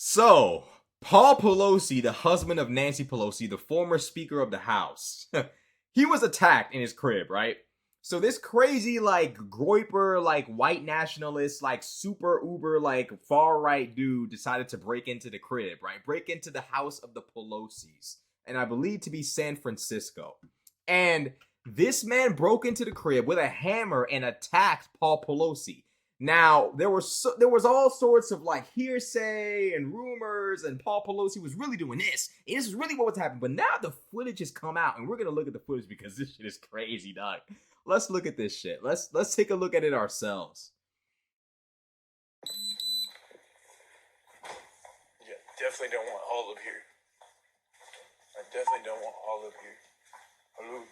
So, Paul Pelosi, the husband of Nancy Pelosi, the former Speaker of the House, he was attacked in his crib, right? So this crazy, like, groiper, like, white nationalist, like, super uber, like, far-right dude decided to break into the crib, right? Break into the house of the Pelosis, and I believe to be San Francisco. And this man broke into the crib with a hammer and attacked Paul Pelosi. Now, there was all sorts of like hearsay and rumors, and Paul Pelosi was really doing this. And this is really what was happening. But now the footage has come out, and we're gonna look at the footage because this shit is crazy, dog. Let's look at this shit. Let's take a look at it ourselves. Yeah, definitely don't want Olive here. I definitely don't want Olive here. Hello.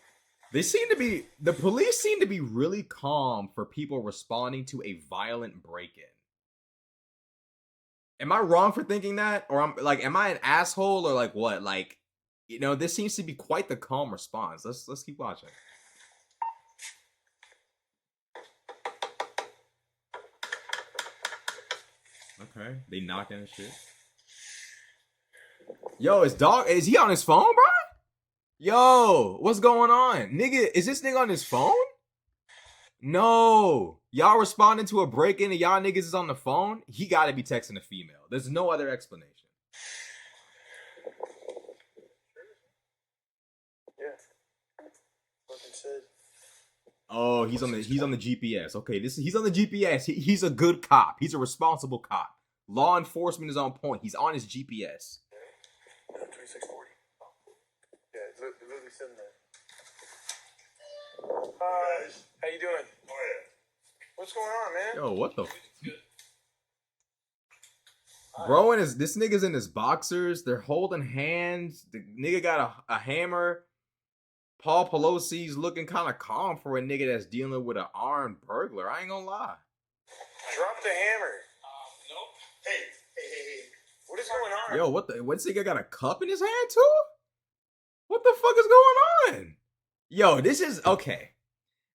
The police seem to be really calm for people responding to a violent break-in. Am I wrong for thinking that? Or am I an asshole or like what? Like, this seems to be quite the calm response. Let's keep watching. Okay, they knocking and shit. Yo, is he on his phone, bro? Yo, what's going on? Nigga, is this nigga on his phone? No. Y'all responding to a break-in and y'all niggas is on the phone? He gotta be texting a female. There's no other explanation. Yeah. Fucking said. Oh, he's on the GPS. Okay, he's on the GPS. He's a good cop. He's a responsible cop. Law enforcement is on point. He's on his GPS. 2640. Yeah, it's literally sitting there. Hi. How you doing? Oh, yeah. What's going on, man? Yo, what the? Bro, and this nigga's in his boxers. They're holding hands. The nigga got a hammer. Paul Pelosi's looking kind of calm for a nigga that's dealing with an armed burglar. I ain't gonna lie. Drop the hammer. Nope. Hey. What is going on? Yo, what's nigga got a cup in his hand too? What the fuck is going on? Yo, this is okay.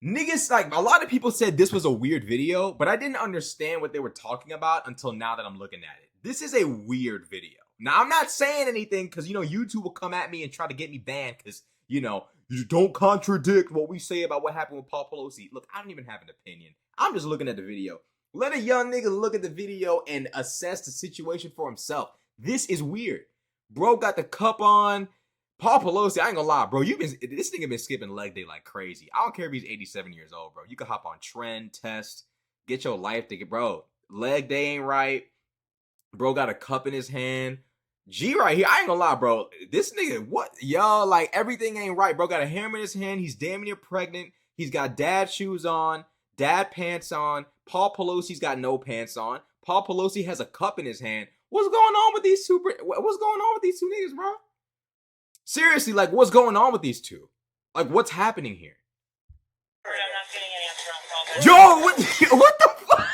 Niggas, like, a lot of people said this was a weird video, but I didn't understand what they were talking about until now that I'm looking at it. This is a weird video. Now, I'm not saying anything because, YouTube will come at me and try to get me banned because, you don't contradict what we say about what happened with Paul Pelosi. Look, I don't even have an opinion. I'm just looking at the video. Let a young nigga look at the video and assess the situation for himself. This is weird. Bro got the cup on. Paul Pelosi, I ain't gonna lie, bro. This nigga been skipping leg day like crazy. I don't care if he's 87 years old, bro. You can hop on Trend, Test, get your life together, bro. Leg day ain't right. Bro got a cup in his hand. G right here, I ain't gonna lie, bro. This nigga, what? Yo, like, everything ain't right. Bro got a hammer in his hand. He's damn near pregnant. He's got dad shoes on, dad pants on. Paul Pelosi's got no pants on. Paul Pelosi has a cup in his hand. What's going on with these two niggas, bro? Seriously, like, what's going on with these two? Like, what's happening here? I'm not getting any answer on call. Yo, what the fuck?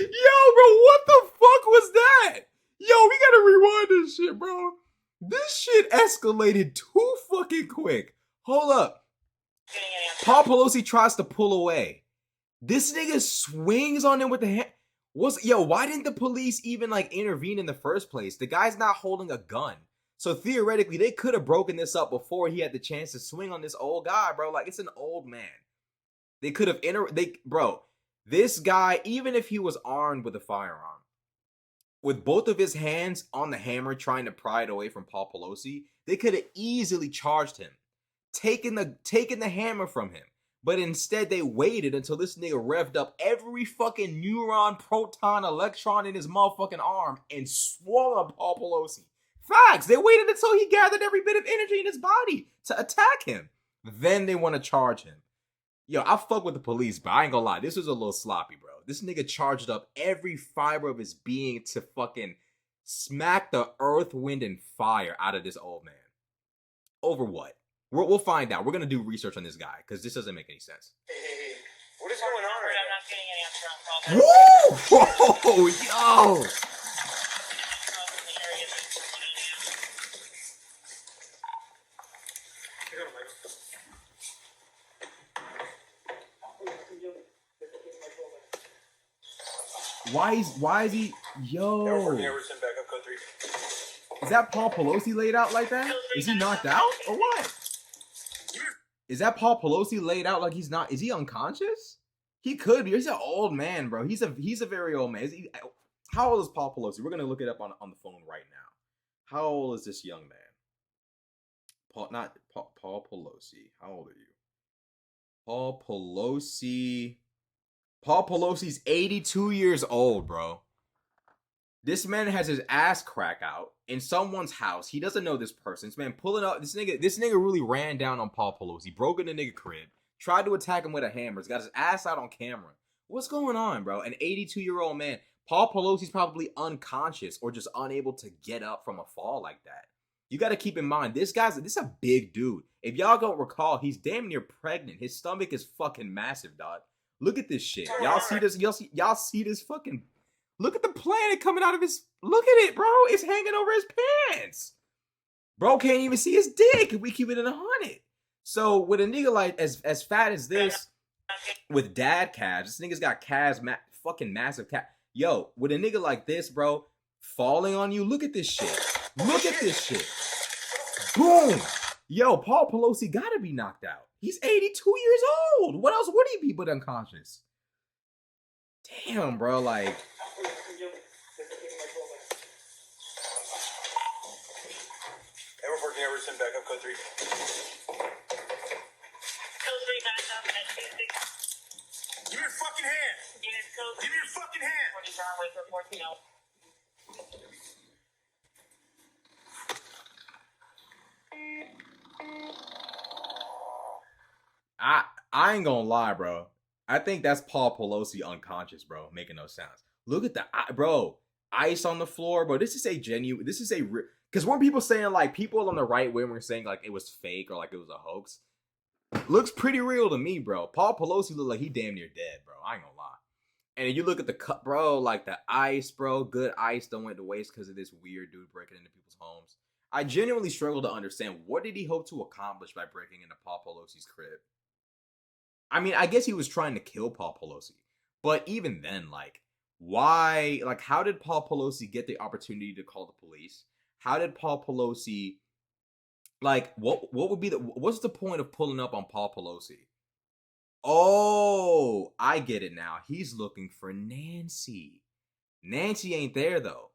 Yo, bro, what the fuck was that? Yo, we gotta rewind this shit, bro. This shit escalated too fucking quick. Hold up. Paul Pelosi tries to pull away. This nigga swings on him with the hand. Why didn't the police even intervene in the first place? The guy's not holding a gun. So theoretically, they could have broken this up before he had the chance to swing on this old guy, bro. Like, it's an old man. They could have this guy, even if he was armed with a firearm, with both of his hands on the hammer trying to pry it away from Paul Pelosi, they could have easily charged him, taken the hammer from him. But instead, they waited until this nigga revved up every fucking neuron, proton, electron in his motherfucking arm and swung on Paul Pelosi. Facts. They waited until he gathered every bit of energy in his body to attack him. Then they want to charge him. Yo, I fuck with the police, but I ain't gonna lie. This was a little sloppy, bro. This nigga charged up every fiber of his being to fucking smack the earth, wind, and fire out of this old man. Over what? We'll find out. We're going to do research on this guy because this doesn't make any sense. Hey. What is going on right now? I'm not getting any answer on call. Whoa, yo. Why is he? Yo, Everton, backup code 3. is that Paul Pelosi laid out like that? Is he knocked out or what? Is that Paul Pelosi laid out like he's not? Is he unconscious? He could be. He's an old man, bro. He's a very old man. How old is Paul Pelosi? We're gonna look it up on the phone right now. How old is this young man? Paul Pelosi. How old are you? Paul Pelosi. Paul Pelosi's 82 years old, bro. This man has his ass crack out in someone's house. He doesn't know this person. This man pulling up. This nigga really ran down on Paul Pelosi, broke in the nigga crib, tried to attack him with a hammer. He's got his ass out on camera. What's going on, bro? An 82-year-old man. Paul Pelosi's probably unconscious or just unable to get up from a fall like that. You got to keep in mind, this is a big dude. If y'all don't recall, he's damn near pregnant. His stomach is fucking massive, dog. Look at this shit. Y'all see this? Y'all see this fucking... Look at the planet coming out of his... Look at it, bro. It's hanging over his pants. Bro can't even see his dick if we keep it in 100. So with a nigga like as fat as this, with dad calves, this nigga's got calves, fucking massive calves. Yo, with a nigga like this, bro, falling on you, look at this shit. Look at this shit. Boom. Yo, Paul Pelosi gotta be knocked out. He's 82 years old. What else would he be but unconscious? Damn, bro, like... Everton, backup code 3. Code 3 backup at 26. Give me your fucking hand. Unit code. Give me your fucking hand. 40 runway for 14 out. I ain't gonna lie, bro. I think that's Paul Pelosi unconscious, bro, making those sounds. Look at the bro, ice on the floor, bro. This is a genuine. This is a because weren't people saying like people on the right wing were saying like it was fake or like it was a hoax? Looks pretty real to me, bro. Paul Pelosi look like he damn near dead, bro. I ain't gonna lie. And you look at the cut, bro, like the ice, bro. Good ice don't went to waste because of this weird dude breaking into people's homes. I genuinely struggle to understand what did he hope to accomplish by breaking into Paul Pelosi's crib. I mean, I guess he was trying to kill Paul Pelosi. But even then, like, why? Like, how did Paul Pelosi get the opportunity to call the police? How did Paul Pelosi, like, what would be what's the point of pulling up on Paul Pelosi? Oh, I get it now. He's looking for Nancy. Nancy ain't there, though.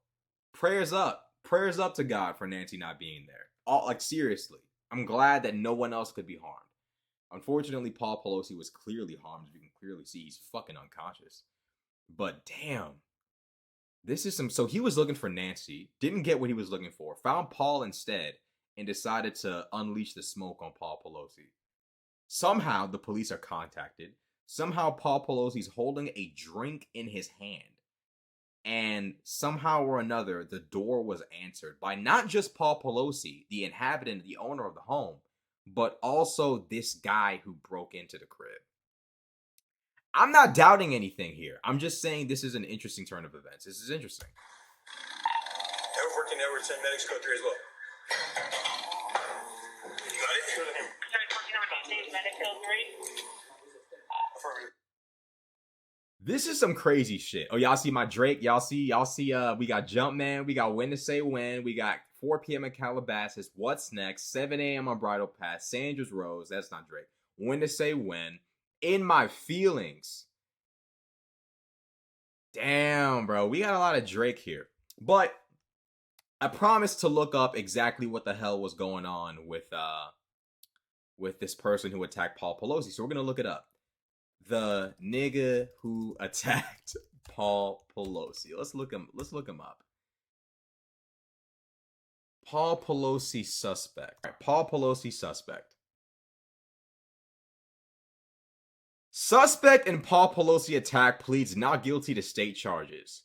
Prayers up. Prayers up to God for Nancy not being there. Like, seriously. I'm glad that no one else could be harmed. Unfortunately, Paul Pelosi was clearly harmed. You can clearly see he's fucking unconscious. But damn. This is some... So he was looking for Nancy. Didn't get what he was looking for. Found Paul instead. And decided to unleash the smoke on Paul Pelosi. Somehow, the police are contacted. Somehow, Paul Pelosi's holding a drink in his hand. And somehow or another, the door was answered by not just Paul Pelosi, the inhabitant, the owner of the home, but also this guy who broke into the crib. I'm not doubting anything here. I'm just saying this is an interesting turn of events. This is interesting. Working Everton, medics code 3 as well. You got it? Sorry, 14 Everton, medic code 3. Affirmative. This is some crazy shit. Oh, y'all see my Drake? Y'all see, we got Jumpman, we got When to Say When, we got 4 p.m. in Calabasas, What's Next, 7 a.m. on Bridal Path, Sandra's Rose, that's not Drake, When to Say When, In My Feelings. Damn, bro, we got a lot of Drake here. But I promised to look up exactly what the hell was going on with this person who attacked Paul Pelosi. So we're gonna look it up. The nigga who attacked Paul Pelosi. Let's look him up. Paul Pelosi suspect. All right, Paul Pelosi suspect. Suspect in Paul Pelosi attack pleads not guilty to state charges.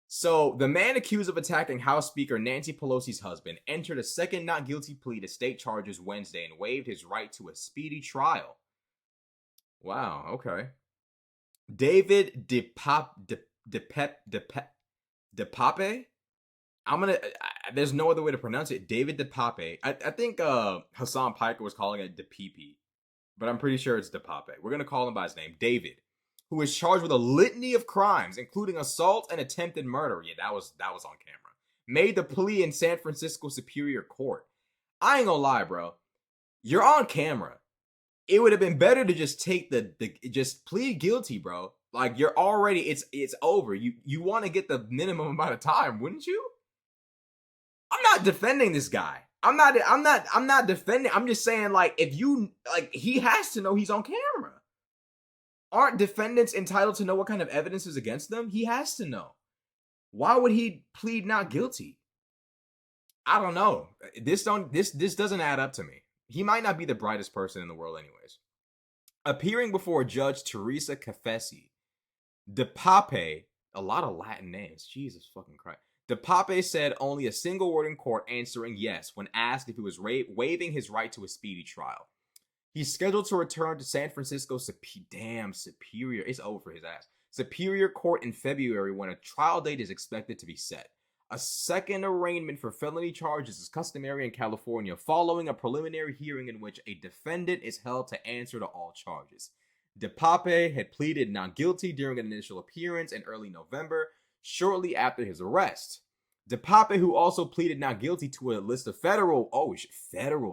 So, the man accused of attacking House Speaker Nancy Pelosi's husband entered a second not guilty plea to state charges Wednesday and waived his right to a speedy trial. Wow, okay. David DePape? There's no other way to pronounce it. David DePape. I think Hassan Piker was calling it DePipe, but I'm pretty sure it's DePape. We're going to call him by his name. David who is charged with a litany of crimes, including assault and attempted murder. Yeah, that was on camera. Made the plea in San Francisco Superior Court. I ain't gonna lie, bro. You're on camera. It would have been better to just take the just plead guilty, bro. Like, you're already, it's over. You want to get the minimum amount of time, wouldn't you? I'm not defending this guy. I'm not defending. I'm just saying, like, if you, like, he has to know he's on camera. Aren't defendants entitled to know what kind of evidence is against them? He has to know. Why would he plead not guilty? I don't know. This doesn't add up to me. He might not be the brightest person in the world anyways. Appearing before Judge Teresa Cafesi, De Pape, a lot of Latin names, Jesus fucking Christ. De Pape said only a single word in court, answering yes when asked if he was waiving his right to a speedy trial. He's scheduled to return to San Francisco Superior. It's over for his ass. Superior Court in February when a trial date is expected to be set. A second arraignment for felony charges is customary in California following a preliminary hearing in which a defendant is held to answer to all charges. De Pape had pleaded not guilty during an initial appearance in early November, shortly after his arrest. De Pape, who also pleaded not guilty to a list of federal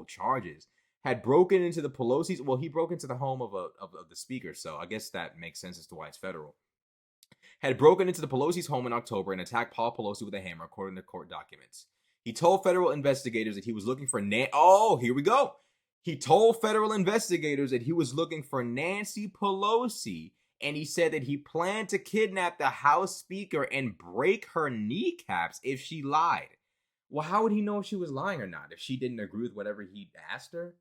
charges, had broken into the Pelosi's. Well, he broke into the home of the speaker, so I guess that makes sense as to why it's federal. Had broken into the Pelosi's home in October and attacked Paul Pelosi with a hammer, according to court documents. He told federal investigators that he was looking for here we go. He told federal investigators that he was looking for Nancy Pelosi, and he said that he planned to kidnap the House Speaker and break her kneecaps if she lied. Well, how would he know if she was lying or not? If she didn't agree with whatever he asked her?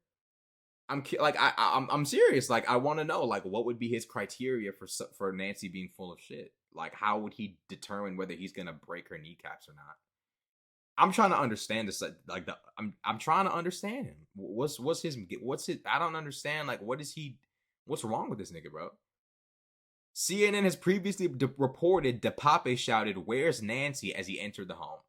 I'm serious. Like, I want to know, like, what would be his criteria for Nancy being full of shit? Like, how would he determine whether he's gonna break her kneecaps or not? I'm trying to understand this. Like, I'm trying to understand him. What's his? I don't understand. Like, what's wrong with this nigga, bro? CNN has previously reported De Pape shouted, "Where's Nancy?" as he entered the home.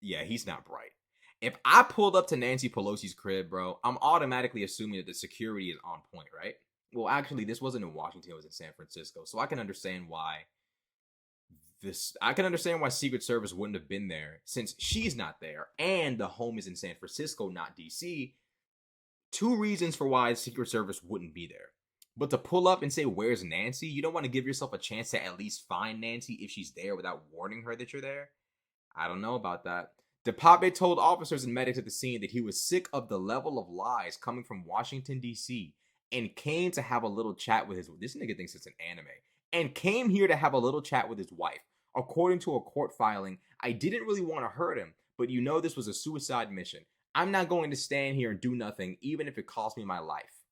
Yeah, he's not bright. If I pulled up to Nancy Pelosi's crib, bro, I'm automatically assuming that the security is on point, right? Well, actually, this wasn't in Washington, it was in San Francisco. So I can understand why Secret Service wouldn't have been there since she's not there and the home is in San Francisco, not DC. Two reasons for why Secret Service wouldn't be there. But to pull up and say, "Where's Nancy?" You don't want to give yourself a chance to at least find Nancy if she's there without warning her that you're there? I don't know about that. De Pape told officers and medics at the scene that he was sick of the level of lies coming from Washington, D.C., and came to have a little chat with this nigga thinks it's an anime, and came here to have a little chat with his wife. According to a court filing, "I didn't really want to hurt him, but this was a suicide mission. I'm not going to stand here and do nothing, even if it cost me my life."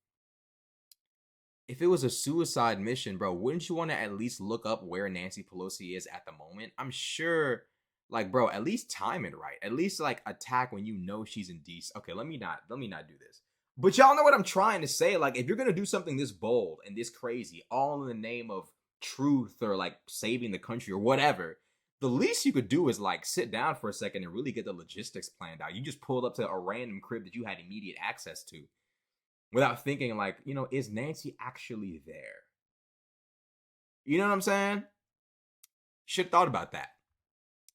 If it was a suicide mission, bro, wouldn't you want to at least look up where Nancy Pelosi is at the moment? I'm sure, like, bro, at least time it right. At least, like, attack when you know she's in DC. Okay, let me not do this. But y'all know what I'm trying to say. Like, if you're gonna do something this bold and this crazy, all in the name of truth or like saving the country or whatever, the least you could do is like sit down for a second and really get the logistics planned out. You just pulled up to a random crib that you had immediate access to without thinking, like, is Nancy actually there? You know what I'm saying? Should have thought about that.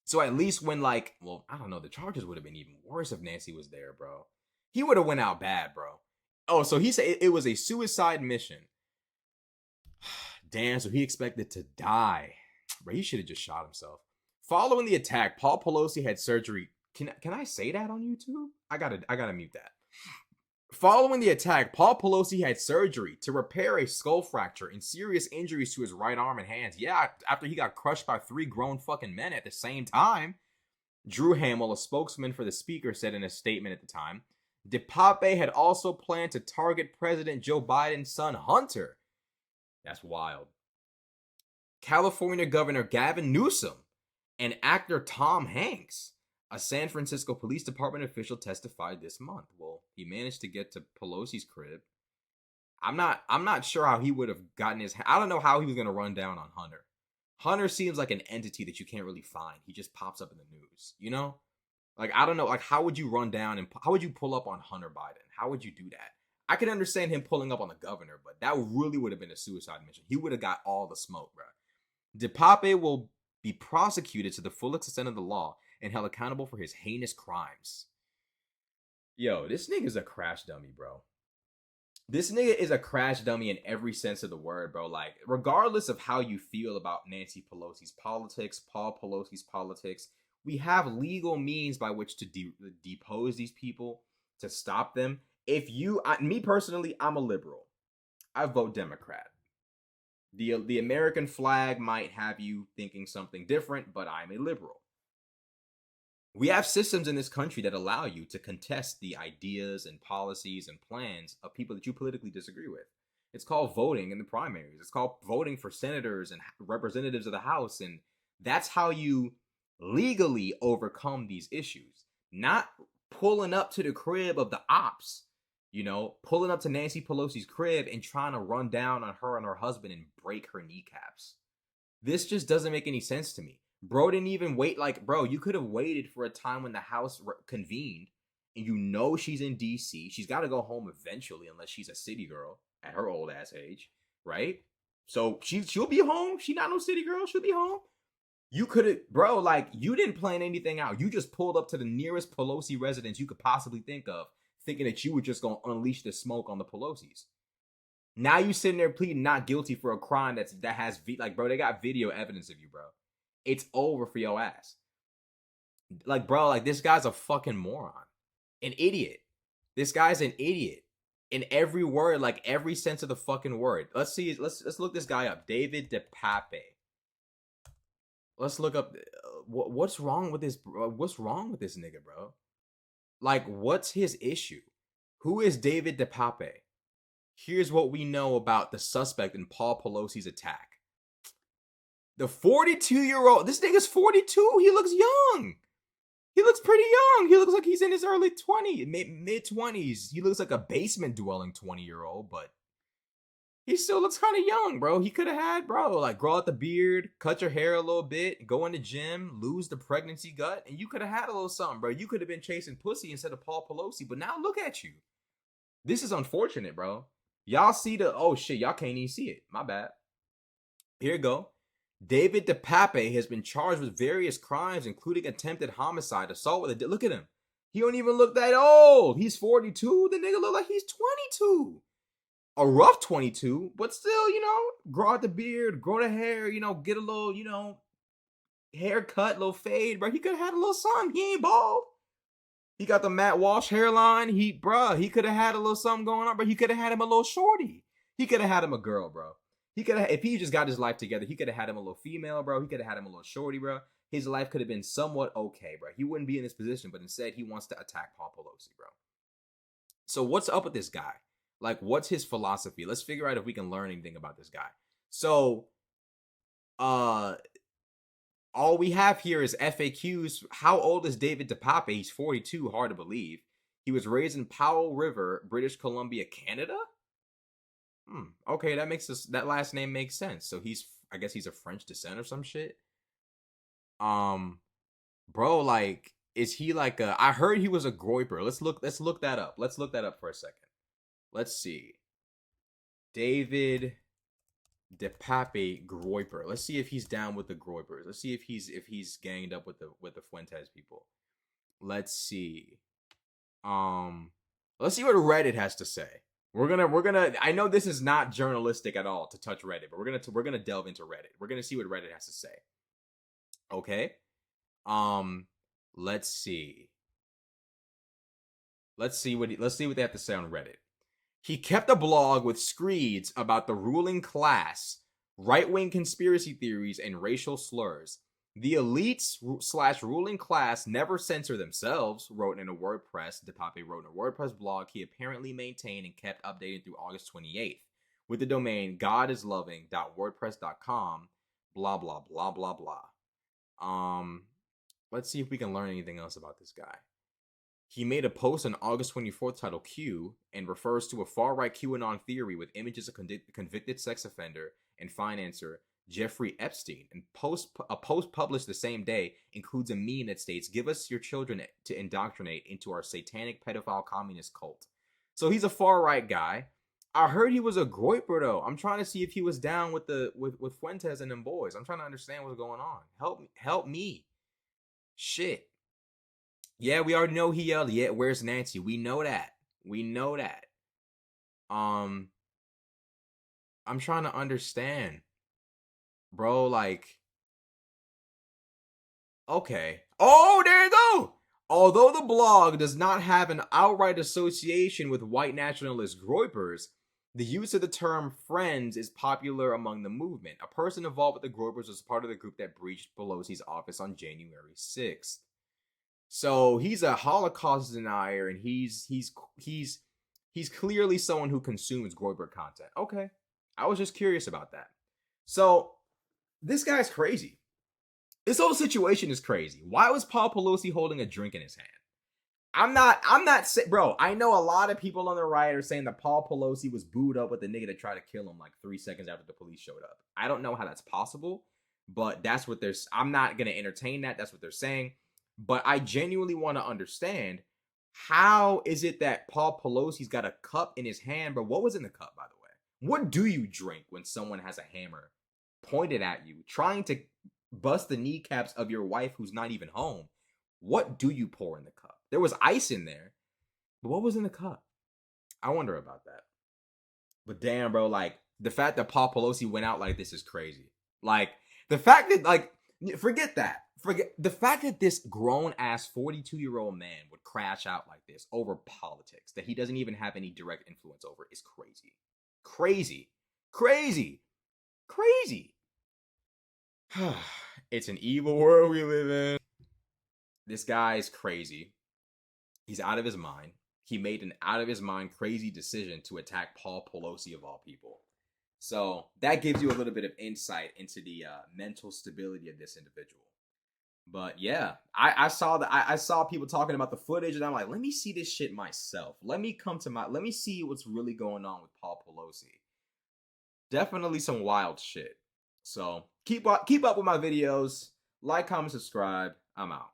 So at least when, like, well, I don't know, the charges would have been even worse if Nancy was there, bro. He would have went out bad, bro. Oh, so he said it was a suicide mission. Damn, so he expected to die. Bro, he should have just shot himself. Following the attack, Paul Pelosi had surgery. Can I say that on YouTube? I gotta mute that. Following the attack, Paul Pelosi had surgery to repair a skull fracture and serious injuries to his right arm and hands. Yeah, after he got crushed by 3 grown fucking men at the same time. Drew Hamill, a spokesman for the speaker, said in a statement at the time, De Pape had also planned to target President Joe Biden's son Hunter. That's wild. California Governor Gavin Newsom and actor Tom Hanks, a San Francisco Police Department official, testified this month. Well, he managed to get to Pelosi's crib. I'm not sure how he would have gotten I don't know how he was going to run down on Hunter. Hunter seems like an entity that you can't really find. He just pops up in the news, you know? Like, I don't know, like, how would you run down and how would you pull up on Hunter Biden? How would you do that? I can understand him pulling up on the governor, but that really would have been a suicide mission. He would have got all the smoke, bro. DePape will be prosecuted to the full extent of the law and held accountable for his heinous crimes. Yo, this nigga's a crash dummy, bro. This nigga is a crash dummy in every sense of the word, bro. Like, regardless of how you feel about Nancy Pelosi's politics, Paul Pelosi's politics, we have legal means by which to depose these people, to stop them. If you, me personally, I'm a liberal. I vote Democrat. The American flag might have you thinking something different, but I'm a liberal. We have systems in this country that allow you to contest the ideas and policies and plans of people that you politically disagree with. It's called voting in the primaries. It's called voting for senators and representatives of the House. And that's how you legally overcome these issues. Not pulling up to the crib of the ops, pulling up to Nancy Pelosi's crib and trying to run down on her and her husband and break her kneecaps. This just doesn't make any sense to me. Bro didn't even wait. Like, bro, you could have waited for a time when the House convened and she's in DC. She's got to go home eventually unless she's a city girl at her old ass age, right? So she'll be home. She not no city girl. She'll be home. You could have, bro, like, you didn't plan anything out. You just pulled up to the nearest Pelosi residence you could possibly think of, thinking that you were just going to unleash the smoke on the Pelosis. Now you sitting there pleading not guilty for a crime that has, like, bro, they got video evidence of you, bro. It's over for your ass. Like, bro, like, this guy's a fucking moron. An idiot. This guy's an idiot. In every word, like, every sense of the fucking word. Let's look this guy up. David DePape. Let's look up what's wrong with this. What's wrong with this nigga, bro? Like, what's his issue? Who is David DePape? Here's what we know about the suspect in Paul Pelosi's attack. The 42-year-old, this nigga's 42. He looks young. He looks pretty young. He looks like he's in his early 20s, mid-20s. He looks like a basement-dwelling 20-year-old, but he still looks kind of young, bro. He could have had, bro, like, grow out the beard, cut your hair a little bit, go in the gym, lose the pregnancy gut, and you could have had a little something, bro. You could have been chasing pussy instead of Paul Pelosi, but now look at you. This is unfortunate, bro. Y'all see oh shit, y'all can't even see it. My bad. Here you go. David DePape has been charged with various crimes, including attempted homicide, assault with a... Look at him. He don't even look that old. He's 42. The nigga look like he's 22. A rough 22, but still, grow out the beard, grow the hair, get a little, haircut, little fade, bro. He could have had a little something. He ain't bald. He got the Matt Walsh hairline. He could have had a little something going on, but he could have had him a little shorty. He could have had him a girl, bro. He could have, if he just got his life together, he could have had him a little female, bro. He could have had him a little shorty, bro. His life could have been somewhat okay, bro. He wouldn't be in this position, but instead he wants to attack Paul Pelosi, bro. So what's up with this guy? Like, what's his philosophy? Let's figure out if we can learn anything about this guy. So, all we have here is FAQs. How old is David DePape? He's 42, hard to believe. He was raised in Powell River, British Columbia, Canada? Okay, that last name makes sense. So I guess he's a French descent or some shit. Bro, like, is he like I heard he was a groiper. Let's look that up. Let's look that up for a second. Let's see. David DePape groiper. Let's see if he's down with the groipers. Let's see if he's ganged up with the Fuentes people. Let's see. Let's see what Reddit has to say. We're gonna I know this is not journalistic at all to touch Reddit, but we're gonna delve into Reddit. We're gonna see what Reddit has to say. Okay? Let's see. Let's see what they have to say on Reddit. He kept a blog with screeds about the ruling class, right-wing conspiracy theories, and racial slurs. The elites / ruling class never censor themselves, DePape wrote in a WordPress blog he apparently maintained and kept updated through August 28th with the domain godisloving.wordpress.com, blah, blah, blah, blah, blah. Let's see if we can learn anything else about this guy. He made a post on August 24th titled Q and refers to a far-right QAnon theory with images of convicted sex offender and financer Jeffrey Epstein. And a post published the same day includes a meme that states, "Give us your children to indoctrinate into our satanic pedophile communist cult." So he's a far right guy. I heard he was a groiper though. I'm trying to see if he was down with with Fuentes and them boys. I'm trying to understand what's going on. Help me. Shit. Yeah, we already know he yelled, "Yeah, where's Nancy?" We know that. We know that. I'm trying to understand, bro. Like, okay. Oh, there you go. Although the blog does not have an outright association with white nationalist groypers, the use of the term friends is popular among the movement. A person involved with the groypers was part of the group that breached Pelosi's office on January 6th. So he's a Holocaust denier, and he's clearly someone who consumes groyper content. Okay, I was just curious about that. So this guy's crazy. This whole situation is crazy. Why was Paul Pelosi holding a drink in his hand? I'm not bro, I know a lot of people on the right are saying that Paul Pelosi was booed up with the nigga that tried to kill him like 3 seconds after the police showed up. I don't know how that's possible, but that's what there's. I'm not going to entertain that. That's what they're saying. But I genuinely want to understand, how is it that Paul Pelosi's got a cup in his hand, but what was in the cup, by the way? What do you drink when someone has a hammer pointed at you, trying to bust the kneecaps of your wife who's not even home? What do you pour in the cup? There was ice in there, but what was in the cup? I wonder about that. But damn, bro, like, the fact that Paul Pelosi went out like this is crazy. Like, the fact that, like, forget that. Forget the fact that this grown-ass 42-year-old man would crash out like this over politics that he doesn't even have any direct influence over is crazy. Crazy. Crazy. Crazy. It's an evil world we live in. This guy is crazy. He's out of his mind. He made an out of his mind crazy decision to attack Paul Pelosi of all people. So that gives you a little bit of insight into the mental stability of this individual. But yeah, I saw people talking about the footage, and I'm like, let me see this shit myself. Let me see what's really going on with Paul Pelosi. Definitely some wild shit. So keep up with my videos. Like, comment, subscribe. I'm out.